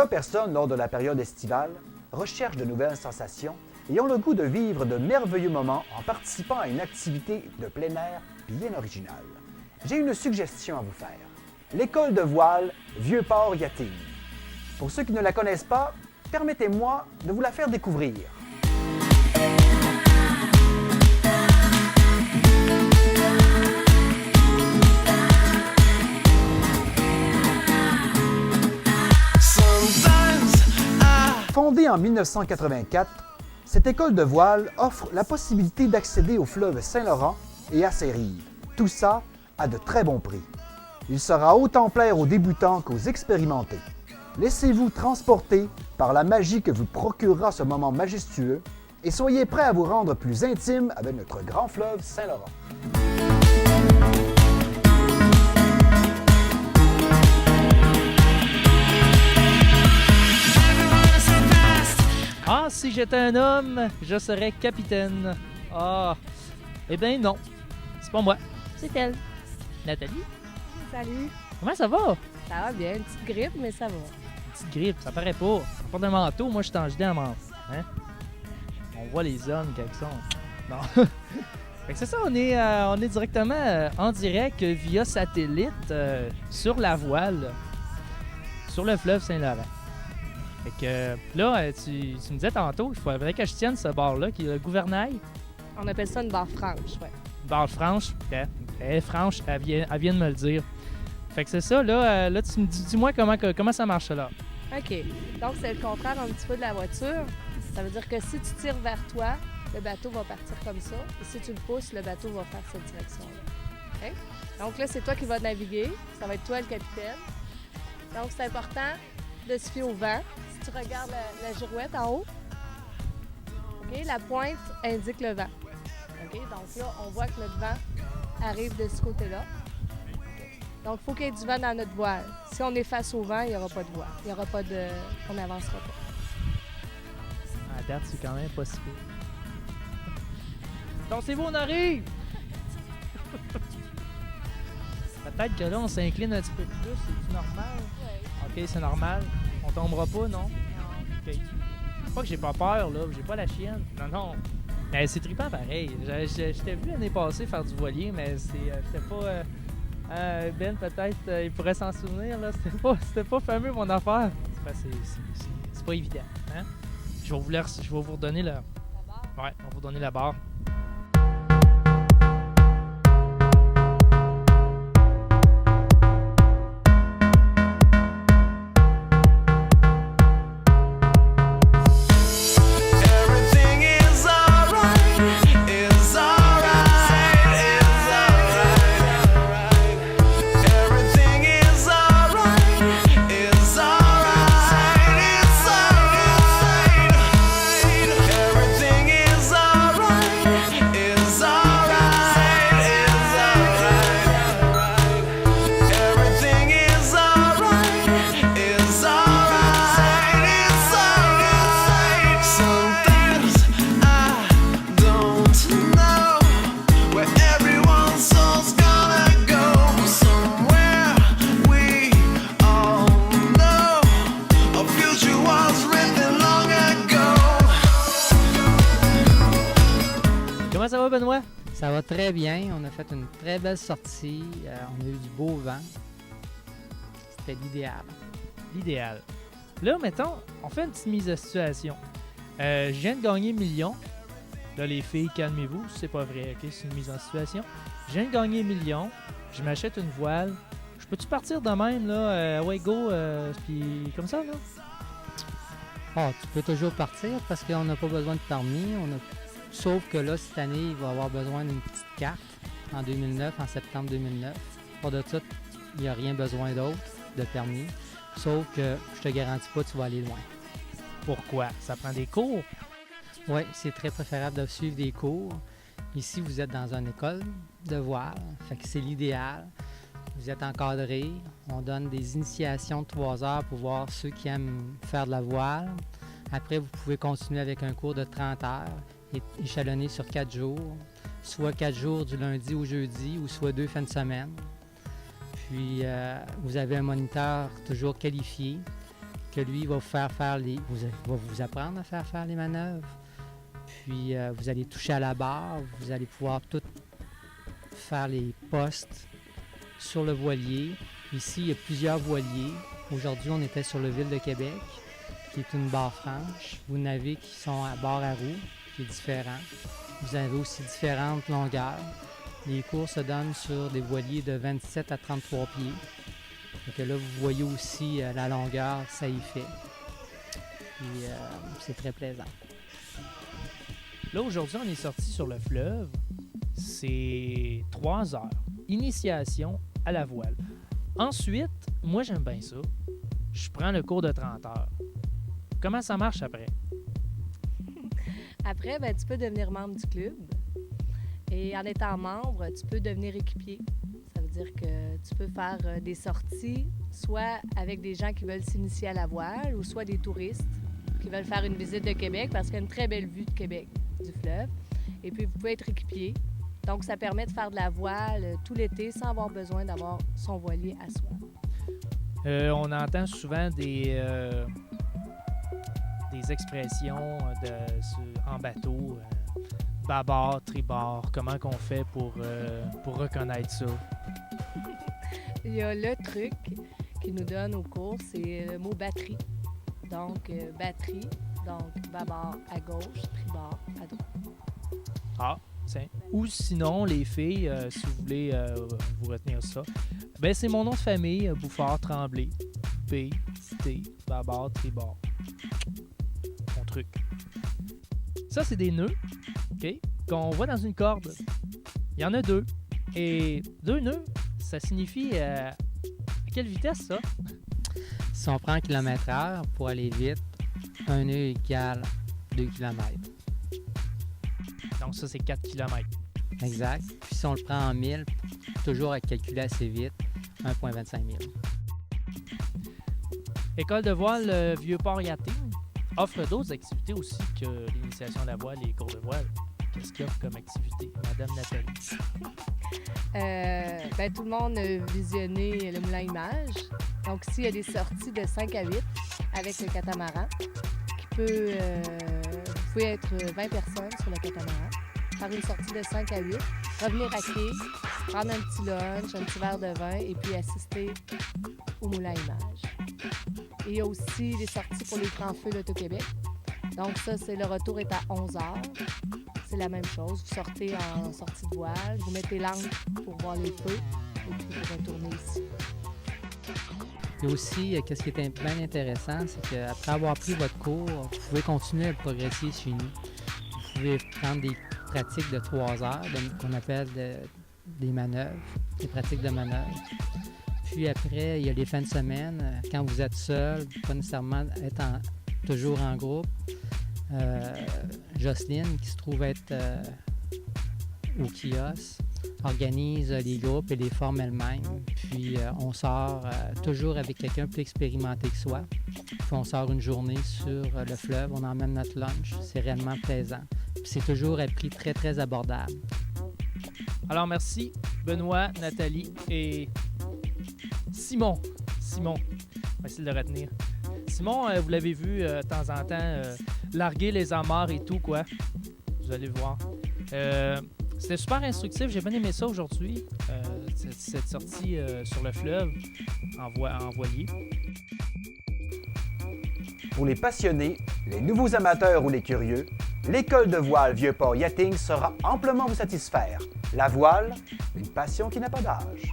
Bien personnes, lors de la période estivale, recherchent de nouvelles sensations et ont le goût de vivre de merveilleux moments en participant à une activité de plein air bien originale. J'ai une suggestion à vous faire. L'école de voile Vieux-Port Yachting. Pour ceux qui ne la connaissent pas, permettez-moi de vous la faire découvrir. Fondée en 1984, cette école de voile offre la possibilité d'accéder au fleuve Saint-Laurent et à ses rives. Tout ça à de très bons prix. Il sera autant plaire aux débutants qu'aux expérimentés. Laissez-vous transporter par la magie que vous procurera ce moment majestueux et soyez prêts à vous rendre plus intime avec notre grand fleuve Saint-Laurent. Ah, si j'étais un homme, je serais capitaine. Ah, eh bien non, c'est pas moi, c'est elle. Nathalie, Salut, comment ça va? ça va bien, une petite grippe, mais ça va. Petite grippe, ça paraît pas. On porte un manteau, moi je suis en gelé en manteau. Hein? On voit les hommes quand ils sont. Non. Fait que c'est ça, on est directement en direct via satellite sur la voile, sur le fleuve Saint-Laurent. Fait que là, tu me disais tantôt qu'il faudrait que je tienne ce bar-là, qui est le gouvernail. On appelle ça une barre franche, ouais. Barre franche, elle est franche, elle vient de me le dire. Fait que c'est ça, là tu me dis-moi comment ça marche là. OK. Donc, c'est le contraire un petit peu de la voiture. Ça veut dire que si tu tires vers toi, le bateau va partir comme ça. Et si tu le pousses, le bateau va faire cette direction-là. OK? Donc là, c'est toi qui vas naviguer. Ça va être toi le capitaine. Donc, c'est important de se fier au vent. Si tu regardes la girouette en haut, OK, la pointe indique le vent. OK? Donc là, on voit que notre vent arrive de ce côté-là. Donc, il faut qu'il y ait du vent dans notre voile. Si on est face au vent, il n'y aura pas de voile. Il n'y aura pas de... On n'avancera pas. À date, c'est quand même pas si pire. Dansez-vous, on arrive! Peut-être que là, on s'incline un petit peu plus. C'est-tu normal? Oui. OK, c'est normal. On tombera pas, non? OK. C'est pas que j'ai pas peur, là. J'ai pas la chienne. Non. Mais c'est trippant pareil. J'étais venu l'année passée faire du voilier, mais c'était pas... Ben, peut-être, il pourrait s'en souvenir, là. C'était pas fameux, mon affaire. C'est pas évident, hein? Je vais vous redonner la... Ouais, on va vous donner la barre. Comment ça va, Benoît? Ça va très bien. On a fait une très belle sortie. On a eu du beau vent. C'était l'idéal. L'idéal. Là, mettons, on fait une petite mise de situation. Je viens de gagner 1 million. Là, les filles, calmez-vous, c'est pas vrai, ok? C'est une mise en situation. Je viens de gagner 1 million. Je m'achète une voile. Je peux-tu partir de même, là? Ouais, go, puis comme ça, là? Ah, tu peux toujours partir parce qu'on n'a pas besoin de permis. Sauf que là, cette année, il va avoir besoin d'une petite carte en 2009, en septembre 2009. Pour de ça, il n'y a rien besoin d'autre de permis. Sauf que je te garantis pas que tu vas aller loin. Pourquoi? Ça prend des cours? Oui, c'est très préférable de suivre des cours. Ici, vous êtes dans une école de voile, fait que c'est l'idéal. Vous êtes encadré. On donne des initiations de 3 heures pour voir ceux qui aiment faire de la voile. Après, vous pouvez continuer avec un cours de 30 heures. Échelonné sur 4 jours, soit 4 jours du lundi au jeudi ou soit 2 fins de semaine. Puis, vous avez un moniteur toujours qualifié que lui va va vous apprendre à faire les manœuvres. Puis vous allez toucher à la barre, vous allez pouvoir tout faire les postes sur le voilier. Ici, il y a plusieurs voiliers. Aujourd'hui, on était sur le Ville de Québec, qui est une barre franche. Vous en avez qui sont à barre à roue, qui est différent. Vous avez aussi différentes longueurs. Les cours se donnent sur des voiliers de 27 à 33 pieds. Donc là, vous voyez aussi la longueur, ça y fait. Et c'est très plaisant. Là, aujourd'hui, on est sorti sur le fleuve. C'est 3 heures. Initiation à la voile. Ensuite, moi, j'aime bien ça. Je prends le cours de 30 heures. Comment ça marche après? Après, ben, tu peux devenir membre du club. Et en étant membre, tu peux devenir équipier. Ça veut dire que tu peux faire des sorties, soit avec des gens qui veulent s'initier à la voile, ou soit des touristes qui veulent faire une visite de Québec, parce qu'il y a une très belle vue de Québec, du fleuve. Et puis, vous pouvez être équipier. Donc, ça permet de faire de la voile tout l'été sans avoir besoin d'avoir son voilier à soi. On entend souvent des expressions en bateau, bâbord, tribord. Comment qu'on fait pour reconnaître ça? Il y a le truc qui nous donne au cours, c'est le mot batterie. Donc, batterie, donc bâbord à gauche, tribord à droite. Ah, tiens. Ou sinon, les filles, si vous voulez vous retenir ça, ben c'est mon nom de famille, Bouffard-Tremblay. B-T, bâbord, tribord. Mon truc. Ça, c'est des nœuds, OK, qu'on voit dans une corde. Il y en a 2. Et 2 nœuds, ça signifie à quelle vitesse, ça? Si on prend en km/h, pour aller vite, un nœud égale 2 km. Donc ça, c'est 4 km. Exact. Puis si on le prend en 1000, toujours à calculer assez vite, 1,25 000. École de voile Vieux-Port Yachting offre d'autres activités aussi que l'initiation à la voile et les cours de voile. Qu'est-ce qu'il y a comme activité, Madame Nathalie? Ben, tout le monde a visionné le Moulin Image. Donc ici, il y a des sorties de 5 à 8 avec le catamaran qui peut... vous pouvez être 20 personnes sur le catamaran, faire une sortie de 5 à 8, revenir à quai, prendre un petit lunch, un petit verre de vin et puis assister au Moulin Image. Et il y a aussi des sorties pour les grands feux d'Auto-Québec. Donc ça, le retour est à 11 heures. C'est la même chose. Vous sortez en sortie de voile, vous mettez l'angle pour voir les feux et puis vous retournez ici. Et aussi, ce qui est bien intéressant, c'est qu'après avoir pris votre cours, vous pouvez continuer à progresser chez nous. Vous pouvez prendre des pratiques de 3 heures, qu'on appelle des manœuvres, des pratiques de manœuvres. Puis après, il y a les fins de semaine, quand vous êtes seul, pas nécessairement être toujours en groupe. Jocelyne, qui se trouve être au kiosque, organise les groupes et les forme elle-même. Puis on sort toujours avec quelqu'un plus expérimenté que soi. Puis on sort une journée sur le fleuve, on emmène notre lunch. C'est réellement plaisant. Puis c'est toujours à prix très, très abordable. Alors merci Benoît, Nathalie et Simon. On va essayer de le retenir. Simon, vous l'avez vu de temps en temps larguer les amarres et tout, quoi. Vous allez voir. C'était super instructif. J'ai bien aimé ça aujourd'hui, cette sortie sur le fleuve en voilier. Pour les passionnés, les nouveaux amateurs ou les curieux, l'école de voile Vieux-Port Yachting saura amplement vous satisfaire. La voile, une passion qui n'a pas d'âge.